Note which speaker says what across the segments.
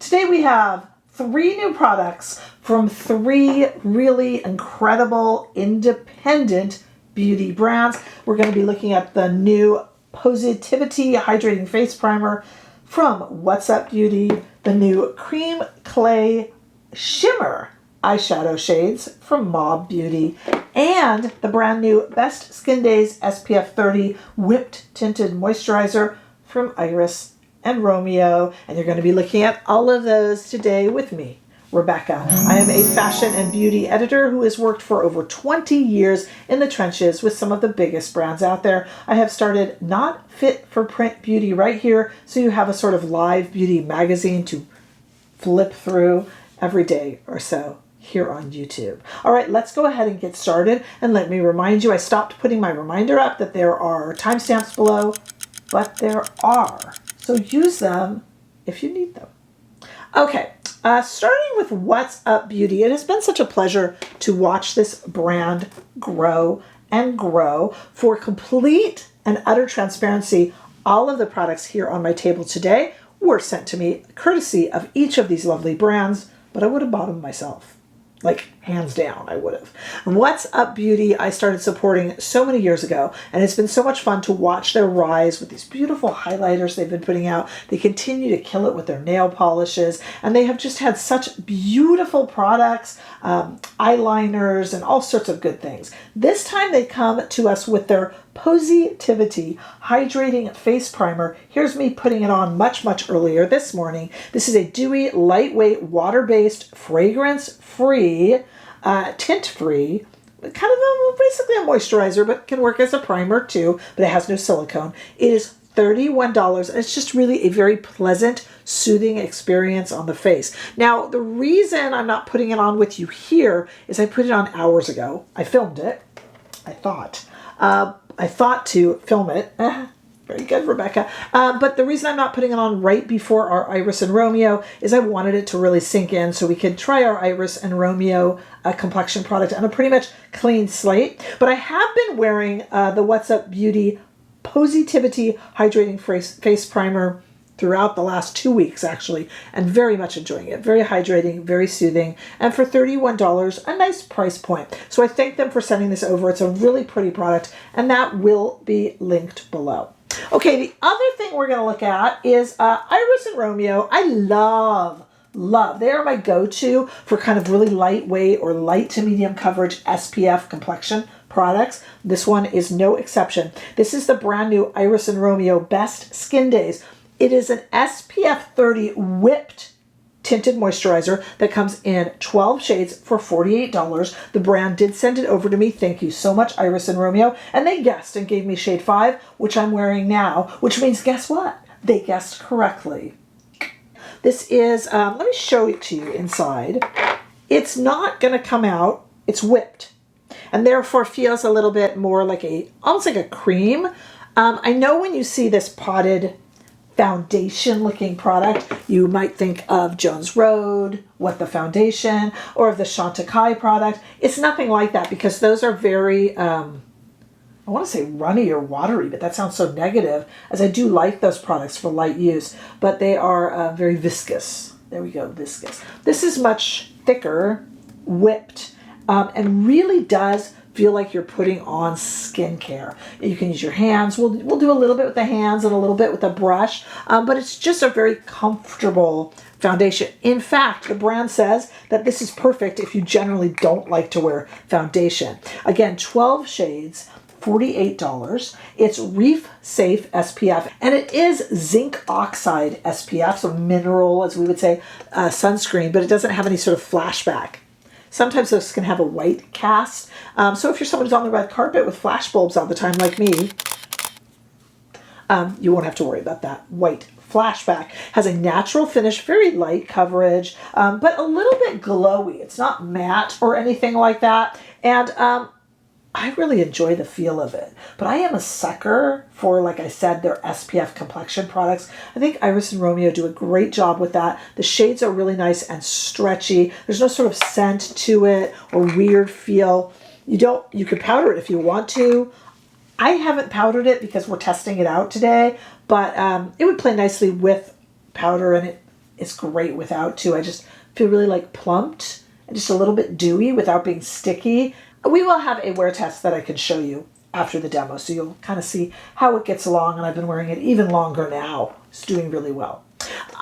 Speaker 1: Today we have 3 new products from 3 really incredible independent beauty brands. We're going to be looking at the new Posy-Tivity Hydrating Face Primer from What's Up Beauty, the new Cream Clay Shimmer Eyeshadow shades from Mob Beauty, and the brand new Best Skin Days SPF 30 Whipped Tinted Moisturizer from Iris&Romeo. And you're going to be looking at all of those today with me, Rebecca. I am a fashion and beauty editor who has worked for over 20 years in the trenches with some of the biggest brands out there. I have started Not Fit for Print Beauty right here, so you have a sort of live beauty magazine to flip through every day or so here on YouTube. All right, let's go ahead and get started. And let me remind you, I stopped putting my reminder up that there are timestamps below, but there are. So use them if you need them. Okay, starting with What's Up Beauty. It has been such a pleasure to watch this brand grow and grow. For complete and utter transparency, all of the products here on my table today were sent to me courtesy of each of these lovely brands, but I would have bought them myself. Like, hands down, I would have. What's Up Beauty, I started supporting so many years ago, and it's been so much fun to watch their rise with these beautiful highlighters they've been putting out. They continue to kill it with their nail polishes, and they have just had such beautiful products, eyeliners, and all sorts of good things. This time they come to us with their Posy-Tivity Hydrating Face Primer. Here's me putting it on much, much earlier this morning. This is a dewy, lightweight, water-based, fragrance-free, tint-free, kind of basically a moisturizer, but can work as a primer too, but it has no silicone. It is $31, and it's just really a very pleasant, soothing experience on the face. Now, the reason I'm not putting it on with you here is I put it on hours ago. I filmed it, I thought to film it. Very good, Rebecca. But the reason I'm not putting it on right before our Iris&Romeo is I wanted it to really sink in so we could try our Iris&Romeo complexion product on a pretty much clean slate. But I have been wearing the What's Up Beauty Posy-Tivity Hydrating Face Primer throughout the last 2 weeks, actually, and very much enjoying it. Very hydrating, very soothing, and for $31, a nice price point. So I thank them for sending this over. It's a really pretty product, and that will be linked below. Okay, the other thing we're going to look at is Iris&Romeo. I love. They are my go-to for kind of really lightweight or light to medium coverage SPF complexion products. This one is no exception. This is the brand new Iris&Romeo Best Skin Days. It is an SPF 30 whipped tinted moisturizer that comes in 12 shades for $48. The brand did send it over to me. Thank you so much, Iris&Romeo. And they guessed and gave me shade 5, which I'm wearing now, which means guess what? They guessed correctly. This is, let me show it to you inside. It's not going to come out. It's whipped, and therefore feels a little bit more like almost like a cream. I know when you see this potted foundation looking product, you might think of Jones Road, What the Foundation, or of the Chantecaille product. It's nothing like that because those are very, I want to say runny or watery, but that sounds so negative, as I do like those products for light use, but they are very viscous. There we go, viscous. This is much thicker, whipped, and really does feel like you're putting on skincare. You can use your hands. We'll do a little bit with the hands and a little bit with a brush, but it's just a very comfortable foundation. In fact, the brand says that this is perfect if you generally don't like to wear foundation. Again, 12 shades, $48. It's reef safe SPF, and it is zinc oxide SPF, so mineral, as we would say, sunscreen, but it doesn't have any sort of flashback. Sometimes those can have a white cast. So if you're someone who's on the red carpet with flash bulbs all the time like me, you won't have to worry about that white flashback. Has a natural finish, very light coverage, but a little bit glowy. It's not matte or anything like that. And I really enjoy the feel of it, but I am a sucker for, like I said, their SPF complexion products. I think Iris&Romeo do a great job with that. The shades are really nice and stretchy. There's no sort of scent to it or weird feel. You could powder it if you want to. I haven't powdered it because we're testing it out today, but it would play nicely with powder, and is great without too. I just feel really like plumped and just a little bit dewy without being sticky. We will have a wear test that I can show you after the demo, so you'll kind of see how it gets along, and I've been wearing it even longer now. It's doing really well.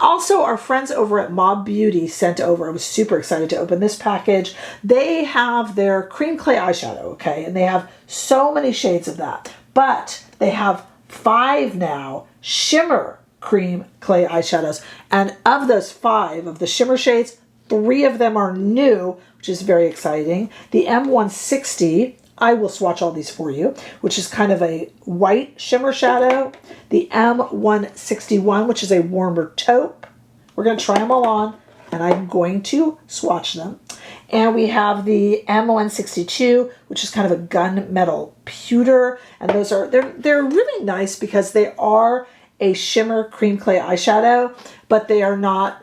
Speaker 1: Also, our friends over at Mob Beauty sent over, I was super excited to open this package. They have their cream clay eyeshadow, okay, and they have so many shades of that, but they have 5 now shimmer cream clay eyeshadows, and of those 5 of the shimmer shades, 3 of them are new, which is very exciting. The M160, I will swatch all these for you, which is kind of a white shimmer shadow. The M161, which is a warmer taupe. We're going to try them all on, and I'm going to swatch them. And we have the M162, which is kind of a gunmetal pewter. And those are, they're really nice because they are a shimmer cream clay eyeshadow, but they are not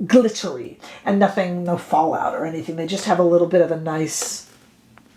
Speaker 1: glittery and no fallout or anything. They just have a little bit of a nice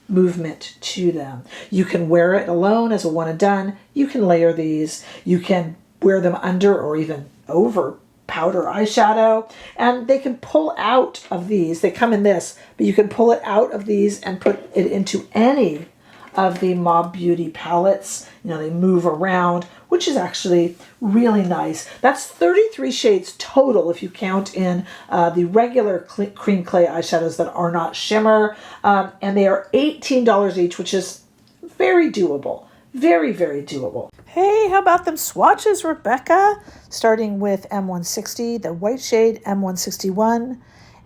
Speaker 1: movement to them. You can wear it alone as a one and done. You can layer these. You can wear them under or even over powder eyeshadow, and they can pull out of these. They come in this, but you can pull it out of these and put it into any of the Mob Beauty palettes. You know, they move around, which is actually really nice. That's 33 shades total if you count in the regular cream clay eyeshadows that are not shimmer. And they are $18 each, which is very doable. Very, very doable. Hey, how about them swatches, Rebecca? Starting with M160, the white shade, M161,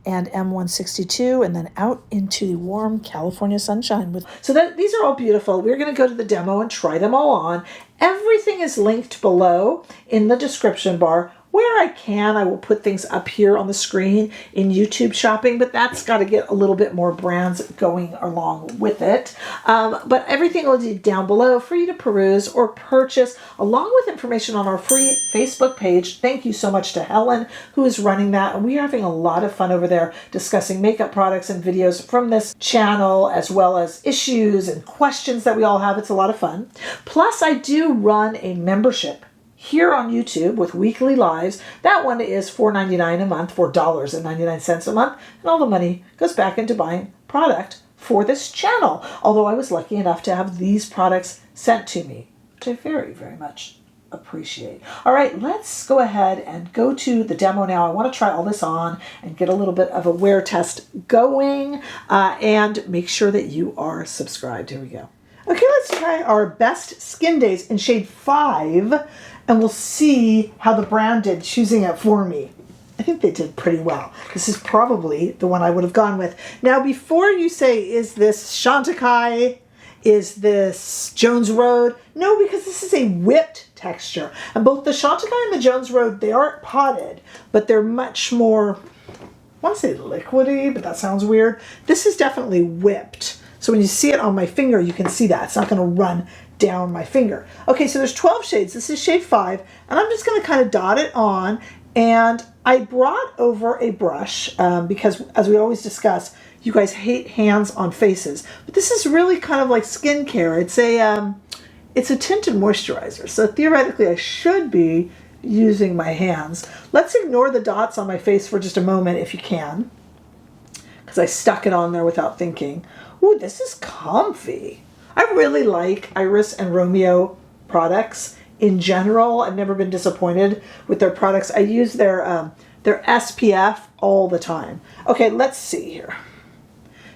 Speaker 1: and M162, and then out into the warm California sunshine. These are all beautiful. We're going to go to the demo and try them all on. Everything is linked below in the description bar. Where I can, I will put things up here on the screen in YouTube shopping, but that's got to get a little bit more brands going along with it. But everything will be down below for you to peruse or purchase, along with information on our free Facebook page. Thank you so much to Helen, who is running that. And we are having a lot of fun over there discussing makeup products and videos from this channel, as well as issues and questions that we all have. It's a lot of fun. Plus, I do run a membership here on YouTube with weekly lives. That one is $4.99 a month, $4.99 a month, and all the money goes back into buying product for this channel. Although I was lucky enough to have these products sent to me, which I very, very much appreciate. All right, let's go ahead and go to the demo now. I want to try all this on and get a little bit of a wear test going, and make sure that you are subscribed. Here we go. Okay, let's try our Best Skin Days in shade 5, and we'll see how the brand did choosing it for me. I think they did pretty well. This is probably the one I would have gone with. Now, before you say, is this Chantecaille? Is this Jones Road? No, because this is a whipped texture. And both the Chantecaille and the Jones Road, they aren't potted, but they're much more, I want to say liquidy, but that sounds weird. This is definitely whipped. So when you see it on my finger, you can see that. It's not going to run down my finger. Okay, so there's 12 shades. This is shade 5, and I'm just going to kind of dot it on. And I brought over a brush because, as we always discuss, you guys hate hands on faces. But this is really kind of like skincare. It's a tinted moisturizer. So theoretically, I should be using my hands. Let's ignore the dots on my face for just a moment if you can, because I stuck it on there without thinking. Ooh, this is comfy. I really like Iris&Romeo products in general. I've never been disappointed with their products. I use their SPF all the time. Okay, let's see here.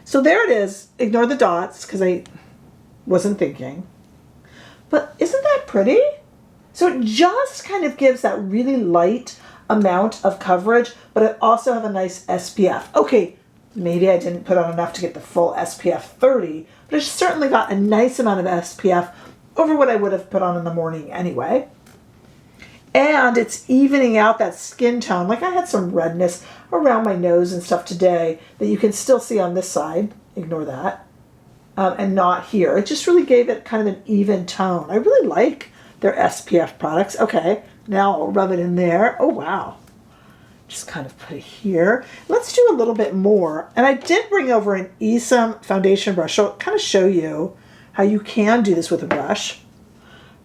Speaker 1: So there it is. Ignore the dots because I wasn't thinking. But isn't that pretty? So it just kind of gives that really light amount of coverage, but it also have a nice SPF. Okay, maybe I didn't put on enough to get the full SPF 30, but it certainly got a nice amount of SPF over what I would have put on in the morning anyway. And it's evening out that skin tone. Like I had some redness around my nose and stuff today that you can still see on this side. Ignore that. And not here. It just really gave it kind of an even tone. I really like their SPF products. Okay, now I'll rub it in there. Oh, wow. Just kind of put it here. Let's do a little bit more. And I did bring over an Esam foundation brush. So I'll kind of show you how you can do this with a brush.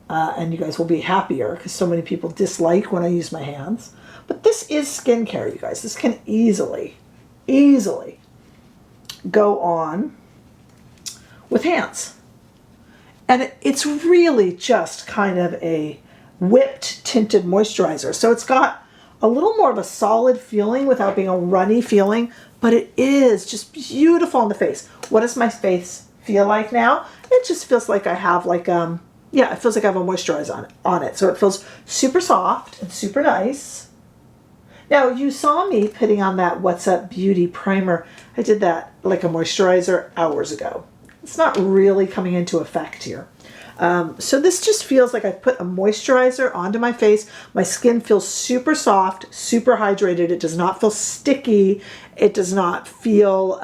Speaker 1: And you guys will be happier because so many people dislike when I use my hands. But But this is skincare, you guys. This can easily, easily go on with hands. And it's really just kind of a whipped tinted moisturizer. So it's got a little more of a solid feeling without being a runny feeling, but it is just beautiful on the face. What does my face feel like now? It just feels like I have like, yeah, it feels like I have a moisturizer on it. So it feels super soft and super nice. Now, you saw me putting on that What's Up Beauty primer. I did that like a moisturizer hours ago. It's not really coming into effect here. So this just feels like I put a moisturizer onto my face. My skin feels super soft, super hydrated. It does not feel sticky. It does not feel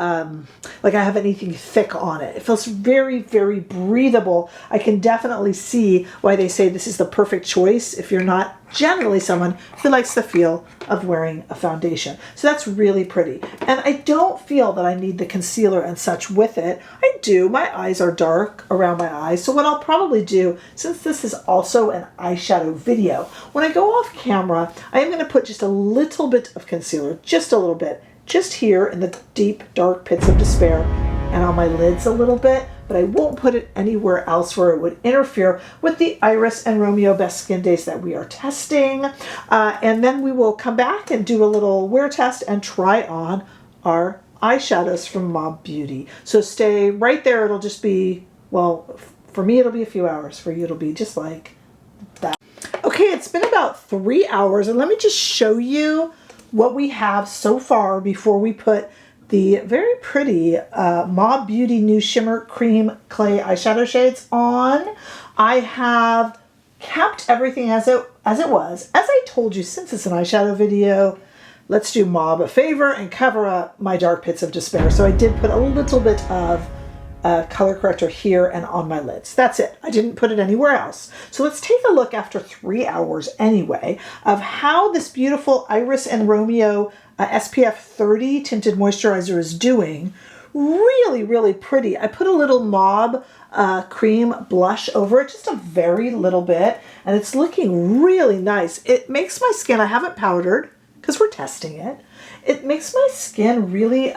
Speaker 1: like I have anything thick on it. It feels very, very breathable. I can definitely see why they say this is the perfect choice if you're not generally someone who likes the feel of wearing a foundation. So that's really pretty. And I don't feel that I need the concealer and such with it. I do. My eyes are dark around my eyes. So what I'll probably do, since this is also an eyeshadow video, when I go off camera, I am going to put just a little bit of concealer, just a little bit, just here in the deep, dark pits of despair and on my lids a little bit, but I won't put it anywhere else where it would interfere with the Iris&Romeo Best Skin Days that we are testing. And then we will come back and do a little wear test and try on our eyeshadows from Mob Beauty. So stay right there. It'll just be, well, for me it'll be a few hours. For you it'll be just like that. Okay, it's been about 3 hours, and let me just show you what we have so far before we put the very pretty Mob Beauty new Shimmer Cream Clay eyeshadow shades on. I have kept everything as it was. As I told you, since it's an eyeshadow video, let's do Mob a favor and cover up my dark pits of despair. So I did put a little bit of color corrector here and on my lids. That's it. I didn't put it anywhere else. So let's take a look after 3 hours anyway of how this beautiful Iris&Romeo SPF 30 tinted moisturizer is doing. Really, really pretty. I put a little Mob cream blush over it, just a very little bit, and it's looking really nice. It makes my skin, I haven't powdered because we're testing it. It makes my skin really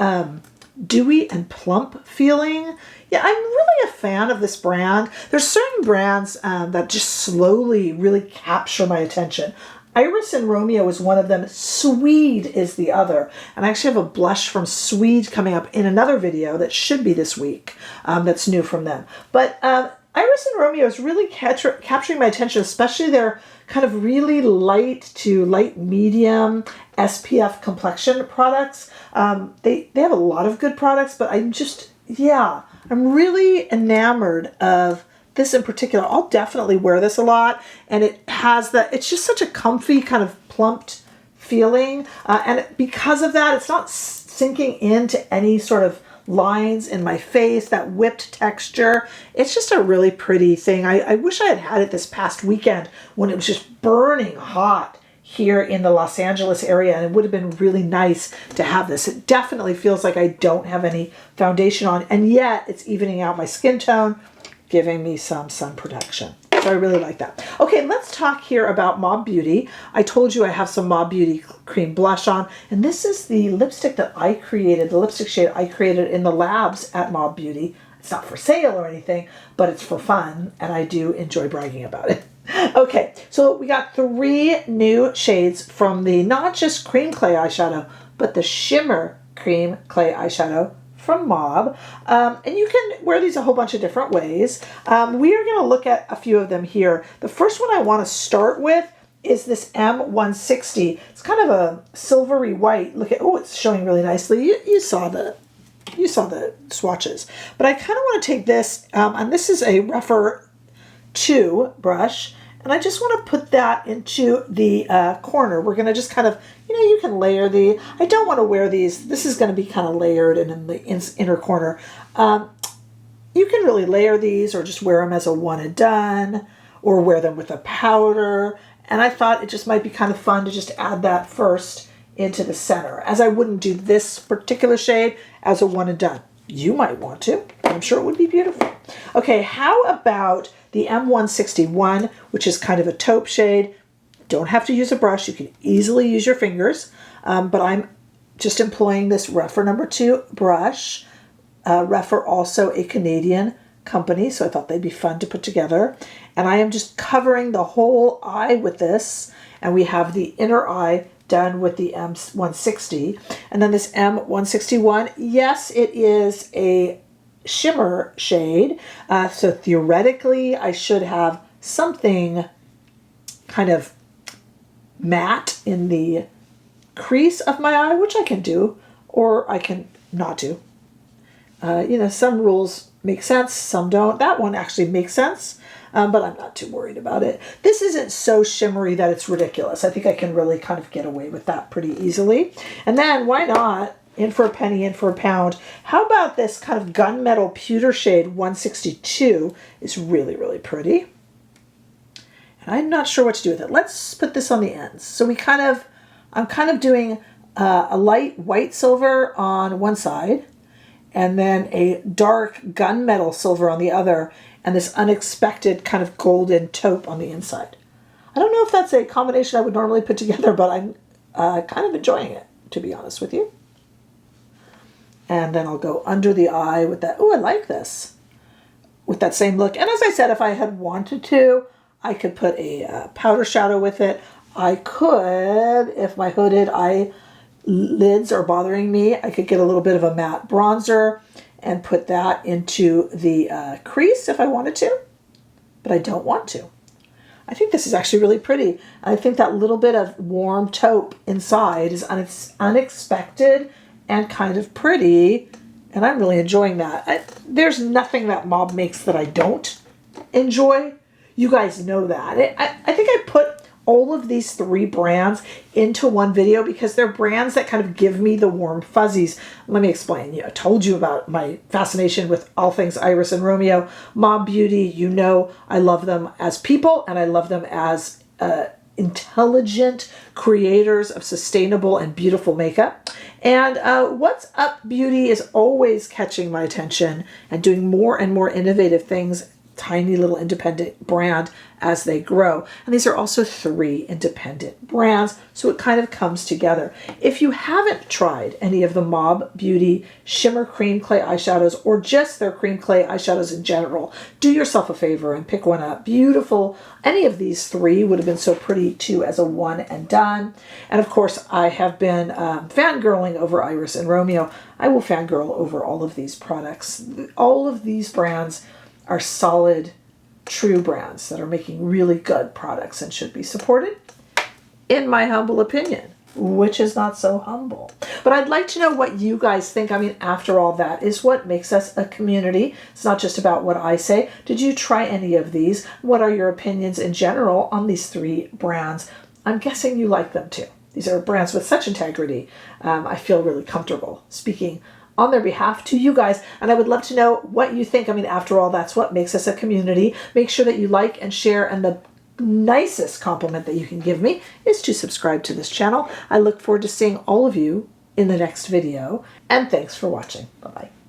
Speaker 1: dewy and plump feeling. Yeah, I'm really a fan of this brand. There's certain brands that just slowly really capture my attention. Iris&Romeo is one of them. Swede is the other. And I actually have a blush from Swede coming up in another video that should be this week that's new from them. But Iris&Romeo is really capturing my attention, especially their kind of really light to light medium SPF complexion products. They have a lot of good products, but I'm just, yeah, I'm really enamored of this in particular. I'll definitely wear this a lot, and it has that, it's just such a comfy kind of plumped feeling, and because of that, it's not sinking into any sort of lines in my face, that whipped texture. It's just a really pretty thing. I wish I had had it this past weekend when it was just burning hot here in the Los Angeles area, and it would have been really nice to have this. It definitely feels like I don't have any foundation on, and yet it's evening out my skin tone, giving me some sun protection. So I really like that. Okay, let's talk here about Mob Beauty. I told you I have some Mob Beauty cream blush on, and this is the lipstick that I created, the lipstick shade I created in the labs at Mob Beauty. It's not for sale or anything, but it's for fun, and I do enjoy bragging about it. Okay, so we got 3 new shades from the not just cream clay eyeshadow, but the Shimmer Cream Clay eyeshadow from Mob. And you can wear these a whole bunch of different ways. We are going to look at a few of them here. The first one I want to start with is this M160. It's kind of a silvery white. Look at, oh, it's showing really nicely. You saw the swatches. But I kind of want to take this, and this is a rougher 2 brush, and I just want to put that into the corner. We're going to just kind of, you can layer the, I don't want to wear these. This is going to be kind of layered and in the inner corner. You can really layer these or just wear them as a one and done, or wear them with a powder. And I thought it just might be kind of fun to just add that first into the center, as I wouldn't do this particular shade as a one and done. You might want to. I'm sure it would be beautiful. Okay, how about the M161, which is kind of a taupe shade? don't have to use a brush. You can easily use your fingers, but I'm just employing this Rephr number 2 brush. Rephr also a Canadian company, so I thought they'd be fun to put together. And I am just covering the whole eye with this, and we have the inner eye done with the M160. And then this M161, yes, it is a shimmer shade, so theoretically I should have something kind of matte in the crease of my eye, which I can do, or I can not do. You know, some rules make sense, some don't. That one actually makes sense, but I'm not too worried about it. This isn't so shimmery that it's ridiculous. I think I can really kind of get away with that pretty easily. And then why not, in for a penny, in for a pound, how about this kind of gunmetal pewter shade 162 is really, really pretty. And I'm not sure what to do with it. Let's put this on the ends. So I'm kind of doing a light white silver on one side, and then a dark gunmetal silver on the other, and this unexpected kind of golden taupe on the inside. I don't know if that's a combination I would normally put together, but I'm kind of enjoying it, to be honest with you. And then I'll go under the eye with that. Oh, I like this. With that same look. And as I said, if I had wanted to, I could put a powder shadow with it. I could, if my hooded eyelids are bothering me, I could get a little bit of a matte bronzer and put that into the crease if I wanted to, but I don't want to. I think this is actually really pretty. I think that little bit of warm taupe inside is unexpected and kind of pretty, and I'm really enjoying that. There's nothing that Mob makes that I don't enjoy. You guys know that. I think I put all of these 3 brands into one video because they're brands that kind of give me the warm fuzzies. Let me explain. I told you about my fascination with all things Iris and Romeo. Mob Beauty, you know I love them as people, and I love them as intelligent creators of sustainable and beautiful makeup. And What's Up Beauty is always catching my attention and doing more and more innovative things. Tiny little independent brand as they grow. And these are also 3 independent brands, so it kind of comes together. If you haven't tried any of the Mob Beauty Shimmer Cream Clay eyeshadows, or just their cream clay eyeshadows in general, do yourself a favor and pick one up. Beautiful. Any of these 3 would have been so pretty too as a one and done. And of course, I have been fangirling over Iris and Romeo. I will fangirl over all of these products. All of these brands are solid, true brands that are making really good products and should be supported, in my humble opinion, which is not so humble. But I'd like to know what you guys think. I mean, after all, that is what makes us a community. It's not just about what I say. Did you try any of these? What are your opinions in general on these 3 brands? I'm guessing you like them too. These are brands with such integrity. I feel really comfortable speaking on their behalf to you guys, and I would love to know what you think. I mean, after all, that's what makes us a community. Make sure that you like and share, and the nicest compliment that you can give me is to subscribe to this channel. I look forward to seeing all of you in the next video, and thanks for watching. Bye-bye.